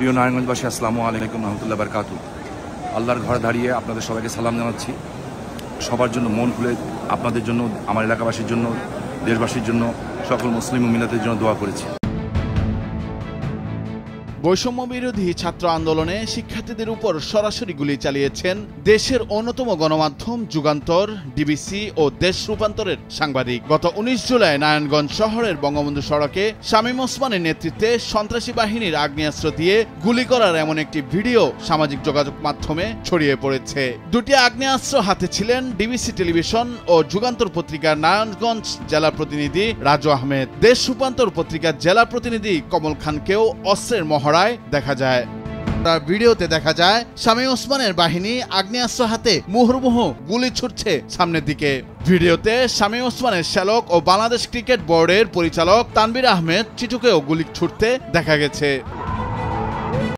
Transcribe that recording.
প্রিয় নারায়ণগঞ্জবাসী, আসসালামু আলাইকুম রহমতুল্লাহ বারকাতু। আল্লাহর ঘরে দাঁড়িয়ে আপনাদের সবাইকে সালাম জানাচ্ছি। সবার জন্য মন খুলে, আপনাদের জন্য, আমার এলাকাবাসীর জন্য, দেশবাসীর জন্য, সকল মুসলিম মুমিনাতের জন্য দোয়া করেছি। বৈষম্য বিরোধী ছাত্র আন্দোলনে শিক্ষার্থীদের উপর সরাসরি গুলি চালিয়েছেন দেশের অন্যতম গণমাধ্যম যুগান্তর, ডিবিসি ও দেশ রূপান্তরের সাংবাদিক। গত 19 জুলাই নারায়ণগঞ্জ শহরের বঙ্গবন্ধু সড়কে শামীম ওসমানের নেতৃত্বে সন্ত্রাসী বাহিনীর আগ্নেয়াস্ত্র দিয়ে গুলি করার এমন একটি ভিডিও সামাজিক যোগাযোগ মাধ্যমে ছড়িয়ে পড়েছে। দুটি আগ্নেয়াস্ত্র হাতে ছিলেন ডিবিসি টেলিভিশন ও যুগান্তর পত্রিকার নারায়ণগঞ্জ জেলা প্রতিনিধি রাজু আহমেদ। দেশ রূপান্তর পত্রিকার জেলা প্রতিনিধি কমল খানকেও অস্ত্রের মহড়ায় দেখা যায়। তার ভিডিওতে দেখা যায় শামীম ওসমানের বাহিনী আগ্নেয়াস্ত্র হাতে মুহুর্মুহু গুলি ছুটছে সামনের দিকে। ভিডিওতে শামীম ওসমানের শ্যালক ও বাংলাদেশ ক্রিকেট বোর্ডের পরিচালক তানভীর আহমেদ চিটুকেও গুলি ছুটতে দেখা গেছে।